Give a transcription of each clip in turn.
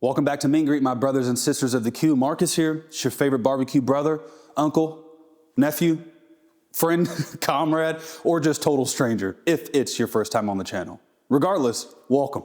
Welcome back to Meet and Greet, my brothers and sisters of the Q. Marcus here. It's your favorite barbecue brother, uncle, nephew, friend, comrade, or just total stranger, if it's your first time on the channel. Regardless, welcome.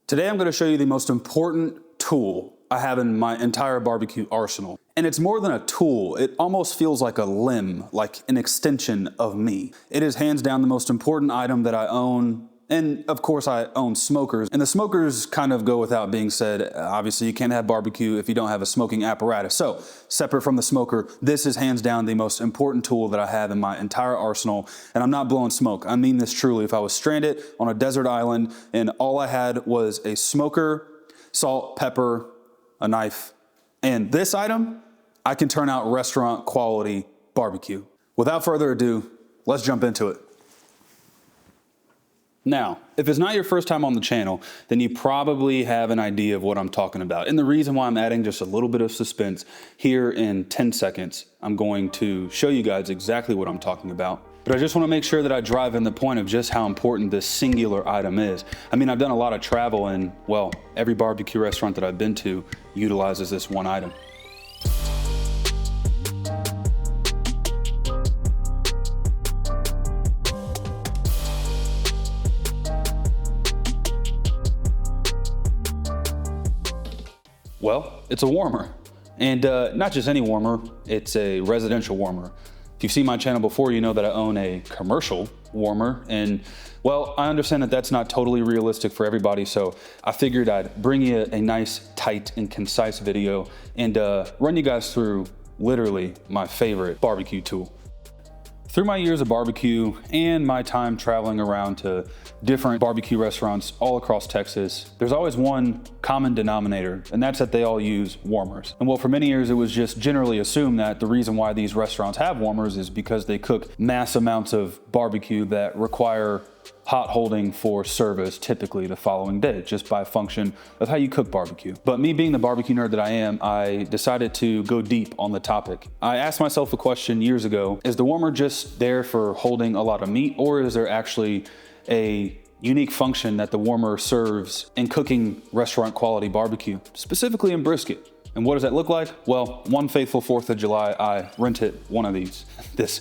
Today I'm going to show you the most important tool I have in my entire barbecue arsenal. And it's more than a tool, it almost feels like a limb, like an extension of me. It is hands down the most important item that I own. And of course I own smokers, and the smokers kind of go without being said. Obviously you can't have barbecue if you don't have a smoking apparatus. So separate from the smoker, this is hands down the most important tool that I have in my entire arsenal. And I'm not blowing smoke, I mean this truly. If I was stranded on a desert island and all I had was a smoker, salt, pepper, a knife, and this item, I can turn out restaurant quality barbecue. Without further ado, let's jump into it. Now, if it's not your first time on the channel, then you probably have an idea of what I'm talking about. And the reason why I'm adding just a little bit of suspense here in 10 seconds, I'm going to show you guys exactly what I'm talking about. But I just want to make sure that I drive in the point of just how important this singular item is. I mean, I've done a lot of travel and, well, every barbecue restaurant that I've been to utilizes this one item. Well, it's a warmer, and not just any warmer, it's a residential warmer. If you've seen my channel before, you know that I own a commercial warmer, and well, I understand that that's not totally realistic for everybody, so I figured I'd bring you a nice, tight, and concise video and run you guys through literally my favorite barbecue tool. Through my years of barbecue and my time traveling around to different barbecue restaurants all across Texas, there's always one common denominator, and that's that they all use warmers. And well, for many years, it was just generally assumed that the reason why these restaurants have warmers is because they cook mass amounts of barbecue that require hot holding for service typically the following day, just by function of how you cook barbecue. But me being the barbecue nerd that I am, I decided to go deep on the topic. I asked myself a question years ago: is the warmer just there for holding a lot of meat, or is there actually a unique function that the warmer serves in cooking restaurant quality barbecue, specifically in brisket? And what does that look like? Well, one faithful 4th of July, I rented one of these. This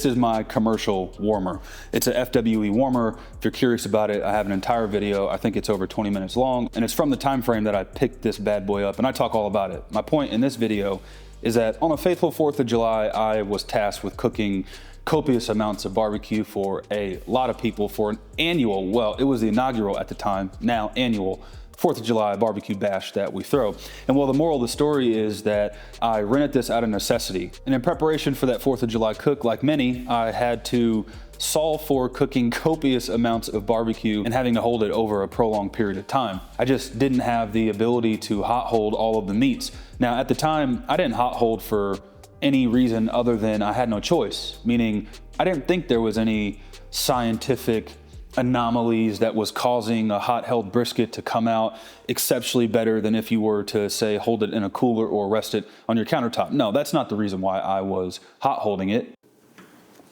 is my commercial warmer. It's a FWE warmer. If you're curious about it, I have an entire video. I think it's over 20 minutes long, and it's from the time frame that I picked this bad boy up, and I talk all about it. My point in this video is that on a faithful 4th of July, I was tasked with cooking copious amounts of barbecue for a lot of people for an annual, well, it was the inaugural at the time, now annual, 4th of July barbecue bash that we throw. And well, the moral of the story is that I rented this out of necessity. And in preparation for that 4th of July cook, like many, I had to solve for cooking copious amounts of barbecue and having to hold it over a prolonged period of time. I just didn't have the ability to hot hold all of the meats. Now, at the time, I didn't hot hold for any reason other than I had no choice, meaning I didn't think there was any scientific anomalies that was causing a hot held brisket to come out exceptionally better than if you were to, say, hold it in a cooler or rest it on your countertop. No, that's not the reason why I was hot holding it.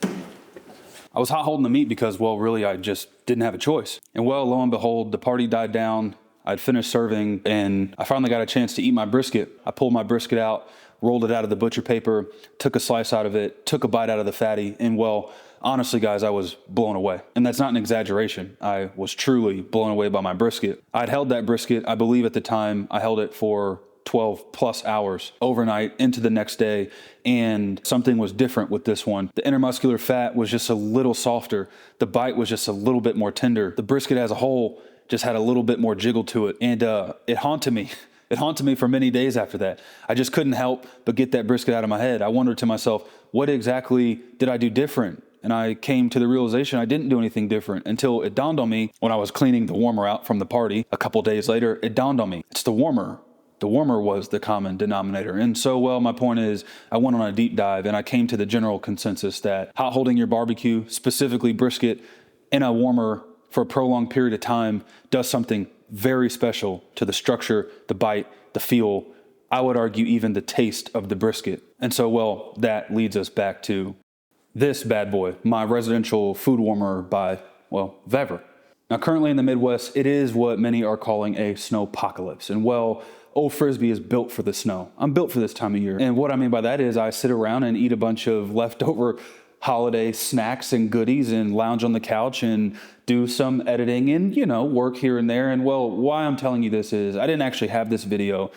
I was hot holding the meat because, well, really, I just didn't have a choice. And well, lo and behold, the party died down. I'd finished serving and I finally got a chance to eat my brisket. I pulled my brisket out, rolled it out of the butcher paper, took a slice out of it, took a bite out of the fatty, and well, honestly, guys, I was blown away. And that's not an exaggeration. I was truly blown away by my brisket. I'd held that brisket, I believe at the time, I held it for 12 plus hours overnight into the next day, and something was different with this one. The intermuscular fat was just a little softer. The bite was just a little bit more tender. The brisket as a whole just had a little bit more jiggle to it, and it haunted me. It haunted me for many days after that. I just couldn't help but get that brisket out of my head. I wondered to myself, what exactly did I do different? And I came to the realization I didn't do anything different until it dawned on me when I was cleaning the warmer out from the party. A couple days later, it dawned on me, it's the warmer. The warmer was the common denominator. And so, well, my point is, I went on a deep dive and I came to the general consensus that hot holding your barbecue, specifically brisket, in a warmer for a prolonged period of time does something very special to the structure, the bite, the feel, I would argue even the taste of the brisket. And so, well, that leads us back to this bad boy, my residential food warmer by, well, Vever. Now, currently in the Midwest, it is what many are calling a snowpocalypse. And well, Old Frisbee is built for the snow. I'm built for this time of year. And what I mean by that is I sit around and eat a bunch of leftover holiday snacks and goodies and lounge on the couch and do some editing and, you know, work here and there. And well, why I'm telling you this is I didn't actually have this video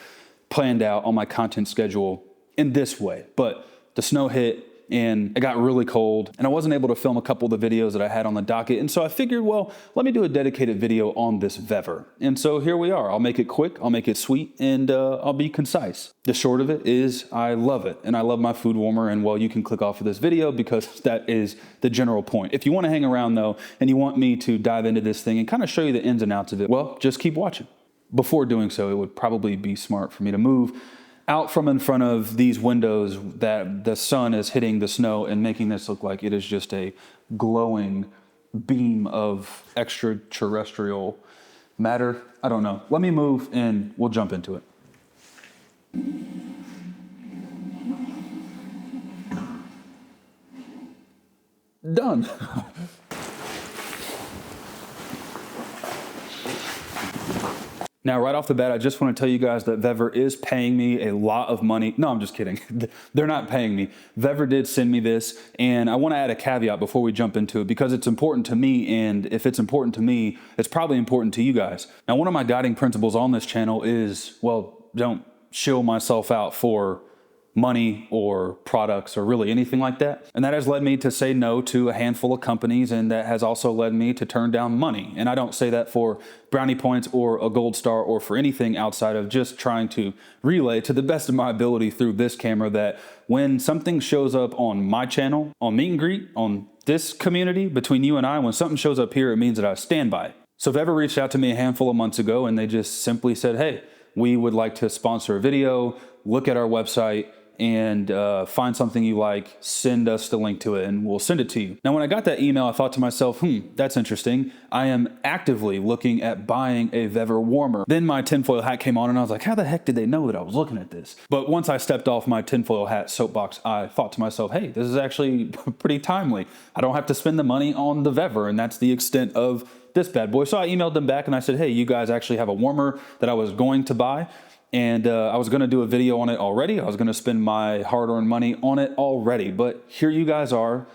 planned out on my content schedule in this way, but the snow hit and it got really cold and I wasn't able to film a couple of the videos that I had on the docket. And so I figured, well, let me do a dedicated video on this Vever. And so here we are. I'll make it quick, I'll make it sweet, and I'll be concise. The short of it is I love it and I love my food warmer. And well, you can click off of this video because that is the general point. If you want to hang around though, and you want me to dive into this thing and kind of show you the ins and outs of it, well, just keep watching. Before doing so, it would probably be smart for me to move out from in front of these windows that the sun is hitting the snow and making this look like it is just a glowing beam of extraterrestrial matter. I don't know. Let me move and we'll jump into it. Done. Now, right off the bat, I just want to tell you guys that Vever is paying me a lot of money. No, I'm just kidding. They're not paying me. Vever did send me this, and I want to add a caveat before we jump into it because it's important to me, and if it's important to me, it's probably important to you guys. Now, one of my guiding principles on this channel is, well, don't shill myself out for money or products or really anything like that. And that has led me to say no to a handful of companies, and that has also led me to turn down money. And I don't say that for brownie points or a gold star or for anything outside of just trying to relay to the best of my ability through this camera that when something shows up on my channel, on Meet and Greet, on this community, between you and I, when something shows up here, it means that I stand by it. So Vever reached out to me a handful of months ago and they just simply said, hey, we would like to sponsor a video, look at our website, and find something you like, send us the link to it and we'll send it to you. Now, when I got that email, I thought to myself, that's interesting. I am actively looking at buying a Vever warmer. Then my tinfoil hat came on and I was like, how the heck did they know that I was looking at this? But once I stepped off my tinfoil hat soapbox, I thought to myself, hey, this is actually pretty timely. I don't have to spend the money on the Vever, and that's the extent of this bad boy. So I emailed them back and I said, hey, you guys actually have a warmer that I was going to buy. And I was going to do a video on it already. I was going to spend my hard-earned money on it already. But here you guys are,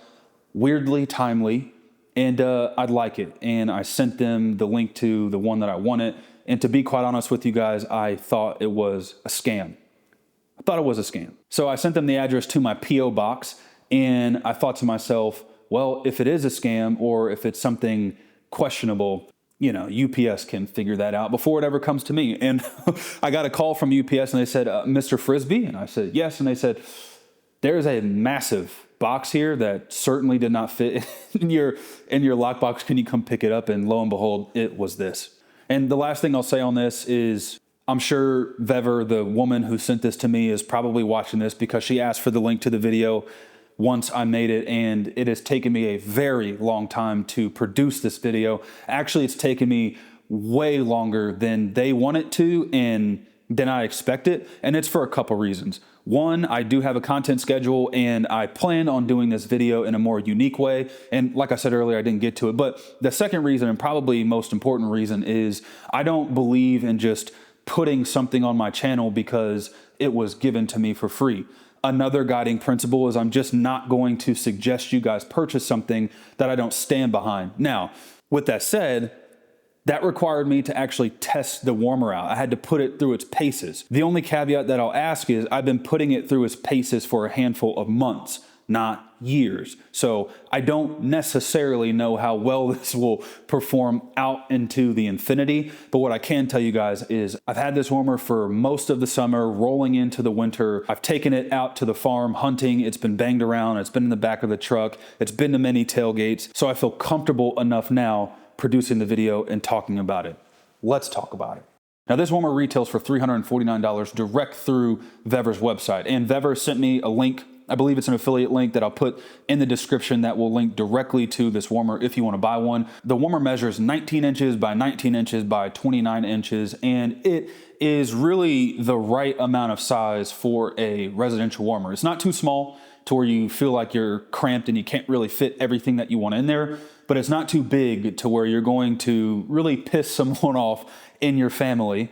weirdly timely, and I'd like it. And I sent them the link to the one that I wanted. And to be quite honest with you guys, I thought it was a scam. I thought it was a scam. So I sent them the address to my P.O. box. And I thought to myself, well, if it is a scam or if it's something questionable, you know, UPS can figure that out before it ever comes to me. And I got a call from UPS and they said, Mr. Frisbee? And I said, yes. And they said, there's a massive box here that certainly did not fit in your lockbox. Can you come pick it up? And lo and behold, it was this. And the last thing I'll say on this is I'm sure Vever, the woman who sent this to me, is probably watching this because she asked for the link to the video once I made it, and it has taken me a very long time to produce this video. Actually, it's taken me way longer than they want it to and than I expected, and it's for a couple reasons. One, I do have a content schedule and I plan on doing this video in a more unique way, and like I said earlier, I didn't get to it, but the second reason, and probably most important reason, is I don't believe in just putting something on my channel because it was given to me for free. Another guiding principle is I'm just not going to suggest you guys purchase something that I don't stand behind. Now, with that said, that required me to actually test the warmer out. I had to put it through its paces. The only caveat that I'll ask is I've been putting it through its paces for a handful of months, not years. So I don't necessarily know how well this will perform out into the infinity. But what I can tell you guys is I've had this warmer for most of the summer, rolling into the winter. I've taken it out to the farm hunting. It's been banged around. It's been in the back of the truck. It's been to many tailgates. So I feel comfortable enough now producing the video and talking about it. Let's talk about it. Now, this warmer retails for $349 direct through Vever's website. And Vever sent me a link. I believe it's an affiliate link that I'll put in the description that will link directly to this warmer if you want to buy one. The warmer measures 19 inches by 19 inches by 29 inches, and it is really the right amount of size for a residential warmer. It's not too small. to where you feel like you're cramped and you can't really fit everything that you want in there, but it's not too big to where you're going to really piss someone off in your family,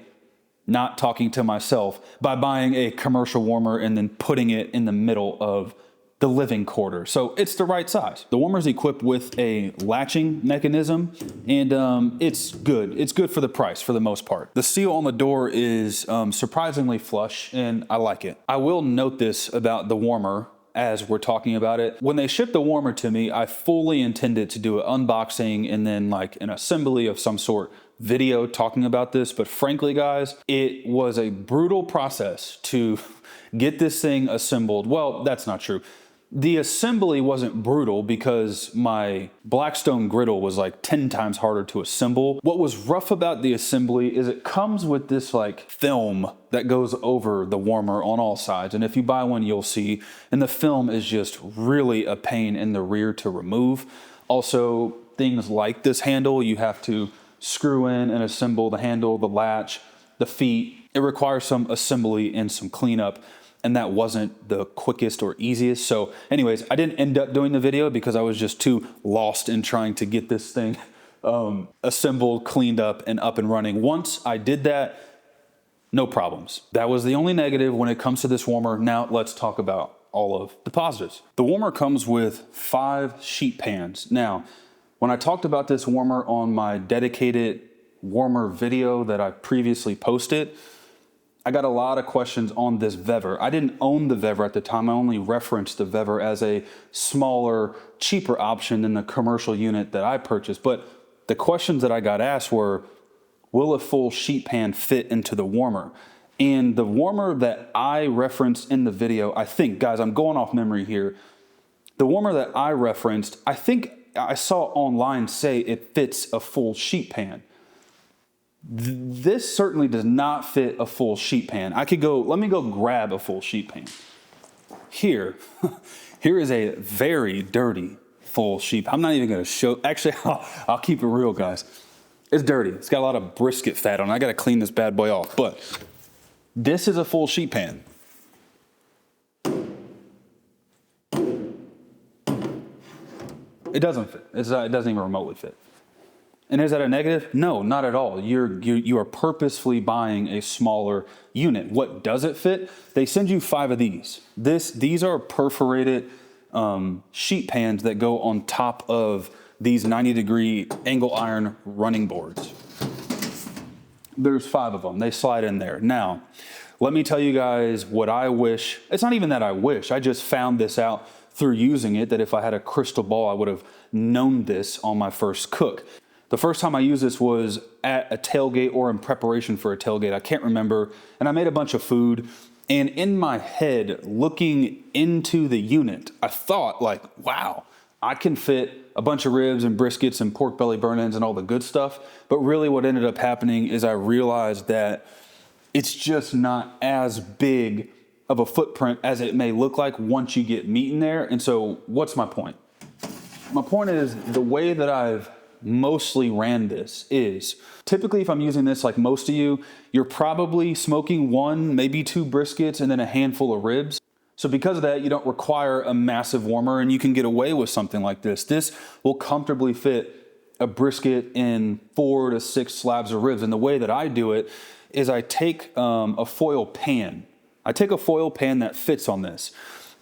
not talking to myself, by buying a commercial warmer and then putting it in the middle of the living quarter. So it's the right size. The warmer is equipped with a latching mechanism, and it's good. It's good for the price for the most part. The seal on the door is surprisingly flush, and I like it. I will note this about the warmer as we're talking about it. When they shipped the warmer to me, I fully intended to do an unboxing and then like an assembly of some sort video talking about this. But frankly, guys, it was a brutal process to get this thing assembled. Well, that's not true. The assembly wasn't brutal because my Blackstone griddle was like 10 times harder to assemble. What was rough about the assembly is it comes with this like film that goes over the warmer on all sides. And if you buy one, you'll see. And the film is just really a pain in the rear to remove. Also, things like this handle, you have to screw in and assemble the handle, the latch, the feet. It requires some assembly and some cleanup. And that wasn't the quickest or easiest. So anyways, I didn't end up doing the video because I was just too lost in trying to get this thing assembled, cleaned up, and up and running. Once I did that, no problems. That was the only negative when it comes to this warmer. Now let's talk about all of the positives. The warmer comes with 5 sheet pans. Now, when I talked about this warmer on my dedicated warmer video that I previously posted, I got a lot of questions on this Vever. I didn't own the Vever at the time. I only referenced the Vever as a smaller, cheaper option than the commercial unit that I purchased. But the questions that I got asked were, will a full sheet pan fit into the warmer? And the warmer that I referenced in the video, I think, guys, I'm going off memory here. The warmer that I referenced, I think I saw online say it fits a full sheet pan. This certainly does not fit a full sheet pan. Let me go grab a full sheet pan. Here is a very dirty full sheet. I'm not even gonna show, actually, I'll keep it real, guys. It's dirty. It's got a lot of brisket fat on it. I gotta clean this bad boy off, but this is a full sheet pan. It doesn't fit. It doesn't even remotely fit. And is that a negative? No, not at all. You are purposefully buying a smaller unit. What does it fit? They send you 5 of these. These are perforated sheet pans that go on top of these 90-degree angle iron running boards. There's 5 of them. They slide in there. Now, let me tell you guys what I wish. It's not even that I wish. I just found this out through using it, that if I had a crystal ball, I would have known this on my first cook. The first time I used this was at a tailgate or in preparation for a tailgate. I can't remember. And I made a bunch of food. And in my head, looking into the unit, I thought like, wow, I can fit a bunch of ribs and briskets and pork belly burn-ins and all the good stuff. But really what ended up happening is I realized that it's just not as big of a footprint as it may look like once you get meat in there. And so what's my point? My point is the way that I've mostly ran this is typically if I'm using this like most of you, you're probably smoking 1, maybe 2 briskets and then a handful of ribs. So because of that, you don't require a massive warmer and you can get away with something like this. This will comfortably fit a brisket in 4 to 6 slabs of ribs. And the way that I do it is I take a foil pan. I take a foil pan that fits on this.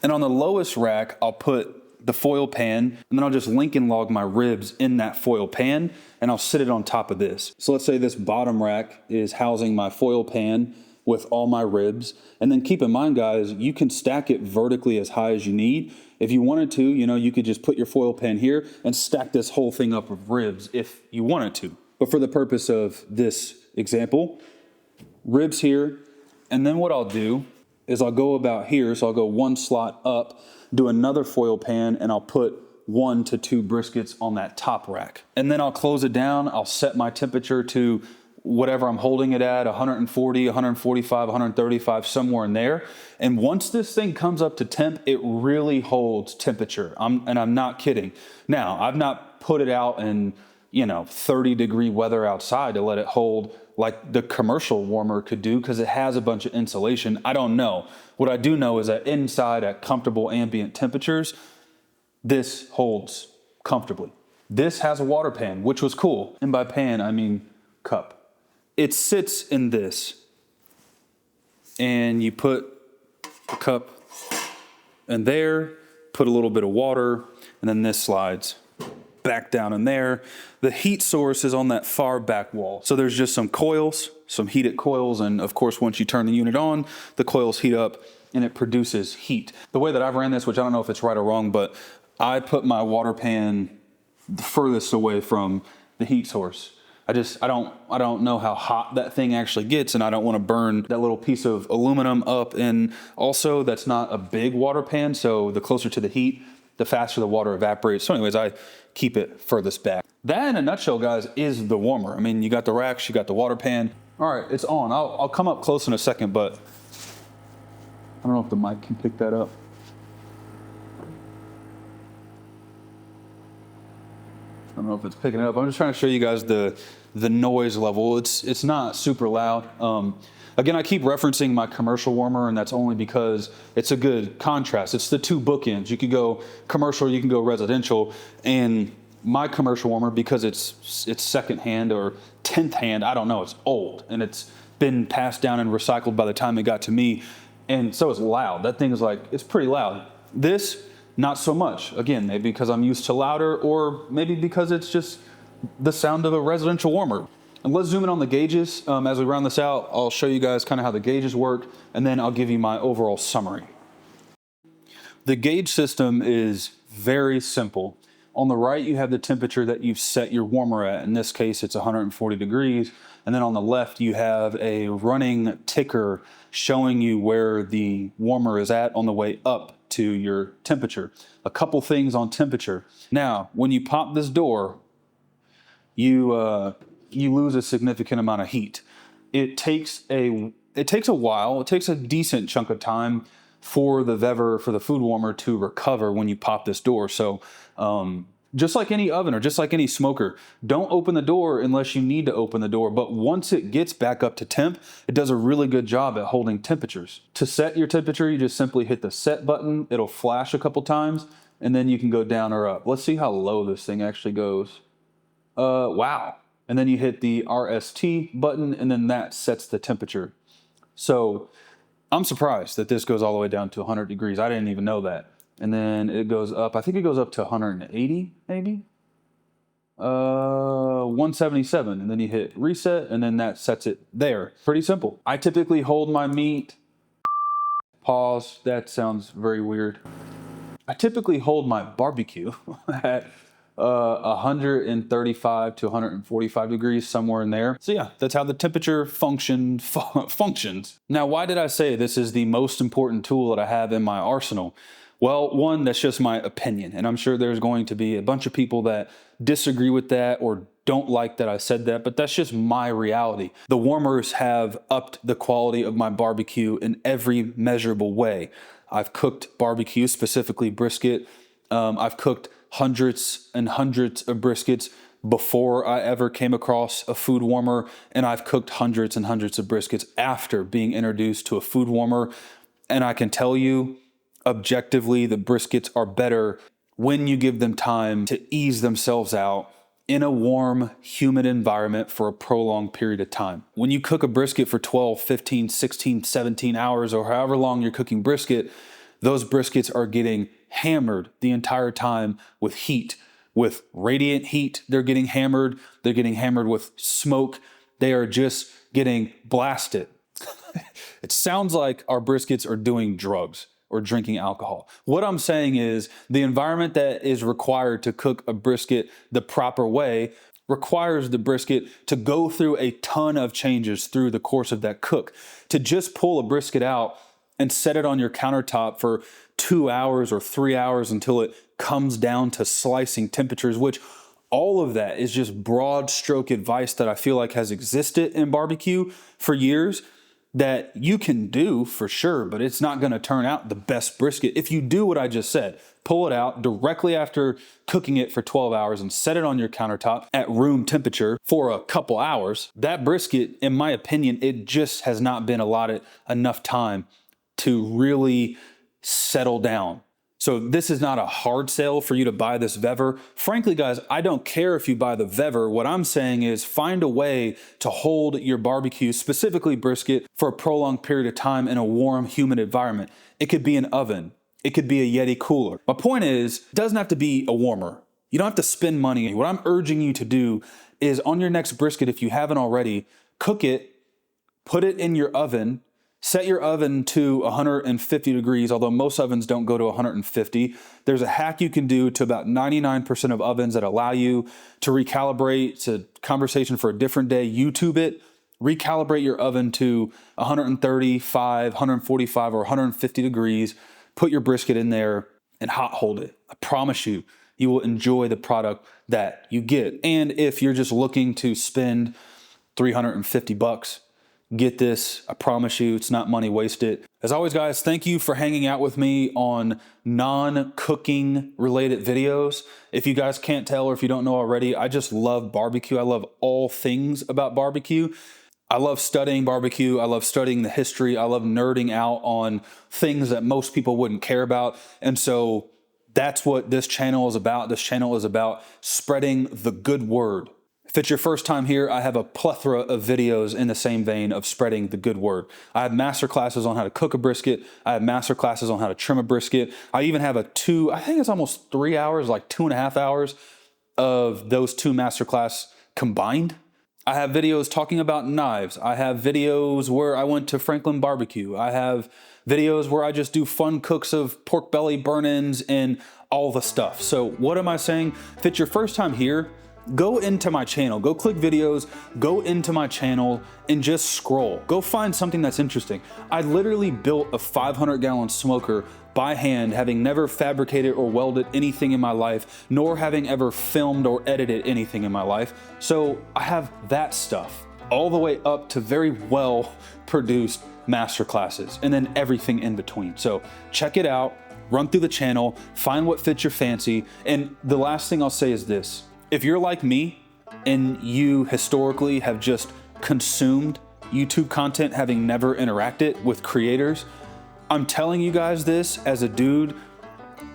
And on the lowest rack, I'll put the foil pan, and then I'll just Lincoln log my ribs in that foil pan, and I'll sit it on top of this. So let's say this bottom rack is housing my foil pan with all my ribs. And then keep in mind, guys, you can stack it vertically as high as you need. If you wanted to, you could just put your foil pan here and stack this whole thing up with ribs if you wanted to. But for the purpose of this example, ribs here, and then what I'll do is I'll go about here, so I'll go 1 slot up, do another foil pan, and I'll put 1 to 2 briskets on that top rack. And then I'll close it down. I'll set my temperature to whatever I'm holding it at, 140, 145, 135, somewhere in there. And once this thing comes up to temp, it really holds temperature. I'm not kidding. Now, I've not put it out and 30-degree weather outside to let it hold like the commercial warmer could do, because it has a bunch of insulation. I don't know. What I do know is that inside at comfortable ambient temperatures, this holds comfortably. This has a water pan, which was cool. And by pan, I mean cup. It sits in this, and you put the cup in there, put a little bit of water, and then this slides back down in there. The heat source is on that far back wall. So there's just some coils, some heated coils, and of course, once you turn the unit on, the coils heat up and it produces heat. The way that I've ran this, which I don't know if it's right or wrong, but I put my water pan the furthest away from the heat source. I don't know how hot that thing actually gets, and I don't want to burn that little piece of aluminum up. And also, that's not a big water pan, so the closer to the heat, the faster the water evaporates. So anyways, I keep it furthest back. That in a nutshell, guys, is the warmer. I mean, you got the racks, you got the water pan. All right, it's on. I'll come up close in a second, but I don't know if the mic can pick that up. I don't know if it's picking it up. I'm just trying to show you guys the noise level. It's not super loud. Again, I keep referencing my commercial warmer, and that's only because it's a good contrast. It's the two bookends. You could go commercial, you can go residential, and my commercial warmer, because it's secondhand or 10th hand, I don't know, it's old, and it's been passed down and recycled by the time it got to me, and so it's loud. That thing is like, it's pretty loud. This, not so much. Again, maybe because I'm used to louder, or maybe because it's just the sound of a residential warmer. And let's zoom in on the gauges. As we round this out, I'll show you guys kind of how the gauges work, and then I'll give you my overall summary. The gauge system is very simple. On the right, you have the temperature that you've set your warmer at. In this case, it's 140 degrees. And then on the left, you have a running ticker showing you where the warmer is at on the way up to your temperature. A couple things on temperature. Now, when you pop this door, you lose a significant amount of heat. It takes a while. It takes a decent chunk of time for the Vever, for the food warmer, to recover when you pop this door. So just like any oven or just like any smoker, don't open the door unless you need to open the door. But once it gets back up to temp, it does a really good job at holding temperatures. To set your temperature, you just simply hit the set button. It'll flash a couple times, and then you can go down or up. Let's see how low this thing actually goes. Wow. And then you hit the RST button, and then that sets the temperature. So I'm surprised that this goes all the way down to 100 degrees. I didn't even know that. And then it goes up, I think it goes up to 180, maybe? 177, and then you hit reset, and then that sets it there. Pretty simple. I typically hold my meat, pause, that sounds very weird. I typically hold my barbecue at 135 to 145 degrees, somewhere in there. So yeah, that's how the temperature functions. Now, why did I say this is the most important tool that I have in my arsenal? Well, one, that's just my opinion, and I'm sure there's going to be a bunch of people that disagree with that or don't like that I said that, but that's just my reality. The warmers have upped the quality of my barbecue in every measurable way. I've cooked barbecue, specifically brisket. I've cooked hundreds and hundreds of briskets before I ever came across a food warmer, and I've cooked hundreds and hundreds of briskets after being introduced to a food warmer. And I can tell you, objectively, the briskets are better when you give them time to ease themselves out in a warm, humid environment for a prolonged period of time. When you cook a brisket for 12, 15, 16, 17 hours, or however long you're cooking brisket, those briskets are getting hammered the entire time with heat, with radiant heat. They're getting hammered. They're getting hammered with smoke. They are just getting blasted. It sounds like our briskets are doing drugs or drinking alcohol. What I'm saying is the environment that is required to cook a brisket the proper way requires the brisket to go through a ton of changes through the course of that cook. To just pull a brisket out and set it on your countertop for 2 hours or 3 hours until it comes down to slicing temperatures, which all of that is just broad stroke advice that I feel like has existed in barbecue for years. that you can do for sure, but it's not going to turn out the best brisket. If you do what I just said, pull it out directly after cooking it for 12 hours and set it on your countertop at room temperature for a couple hours, that brisket, in my opinion, it just has not been allotted enough time to really settle down. So this is not a hard sell for you to buy this Vever. Frankly, guys, I don't care if you buy the Vever. What I'm saying is find a way to hold your barbecue, specifically brisket, for a prolonged period of time in a warm, humid environment. It could be an oven. It could be a Yeti cooler. My point is, it doesn't have to be a warmer. You don't have to spend money. What I'm urging you to do is on your next brisket, if you haven't already, cook it, put it in your oven. Set your oven to 150 degrees, although most ovens don't go to 150. There's a hack you can do to about 99% of ovens that allow you to recalibrate. It's a conversation for a different day. YouTube it. Recalibrate your oven to 135, 145, or 150 degrees. Put your brisket in there and hot hold it. I promise you, you will enjoy the product that you get. And if you're just looking to spend $350, get this. I promise you, it's not money wasted. As always, guys, thank you for hanging out with me on non-cooking related videos. If you guys can't tell or if you don't know already, I just love barbecue. I love all things about barbecue. I love studying barbecue. I love studying the history. I love nerding out on things that most people wouldn't care about. And so that's what this channel is about. This channel is about spreading the good word. If it's your first time here, I have a plethora of videos in the same vein of spreading the good word. I have master classes on how to cook a brisket. I have master classes on how to trim a brisket. I even have I think it's almost 3 hours, like 2.5 hours of those two master class combined. I have videos talking about knives. I have videos where I went to Franklin Barbecue. I have videos where I just do fun cooks of pork belly burn-ins and all the stuff. So what am I saying? If it's your first time here, go into my channel, go click videos, go into my channel and just scroll. Go find something that's interesting. I literally built a 500-gallon smoker by hand, having never fabricated or welded anything in my life, nor having ever filmed or edited anything in my life. So I have that stuff all the way up to very well produced master classes and then everything in between. So check it out, run through the channel, find what fits your fancy. And the last thing I'll say is this. If you're like me and you historically have just consumed YouTube content having never interacted with creators, I'm telling you guys this as a dude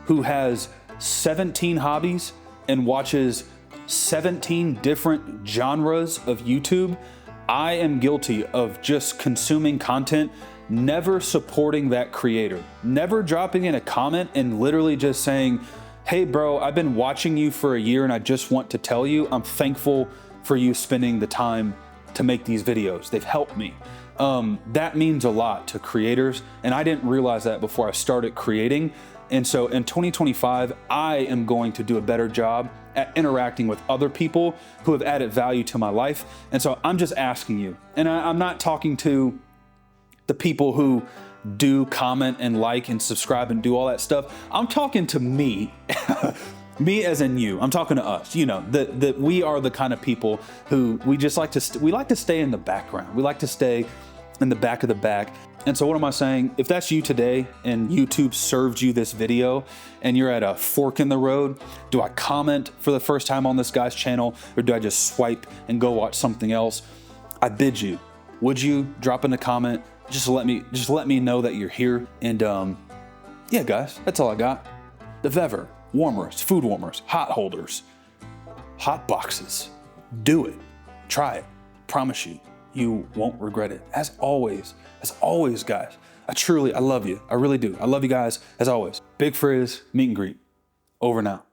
who has 17 hobbies and watches 17 different genres of YouTube. I am guilty of just consuming content, never supporting that creator, never dropping in a comment and literally just saying, hey bro, I've been watching you for a year and I just want to tell you, I'm thankful for you spending the time to make these videos. They've helped me. That means a lot to creators, and I didn't realize that before I started creating. And so in 2025, I am going to do a better job at interacting with other people who have added value to my life. And so I'm just asking you, and I'm not talking to the people who do comment and like and subscribe and do all that stuff. I'm talking to me, me as in you. I'm talking to us. You know, that we are the kind of people who we just like to, we like to stay in the background. We like to stay in the back of the back. And so what am I saying? If that's you today and YouTube served you this video and you're at a fork in the road, do I comment for the first time on this guy's channel or do I just swipe and go watch something else? I bid you, would you drop in a comment? Just let me know that you're here. And yeah, guys, that's all I got. The Vever, warmers, food warmers, hot holders, hot boxes. Do it. Try it. Promise you, you won't regret it. As always, guys, I love you. I really do. I love you guys as always. Big Frizz, meet and greet. Over now.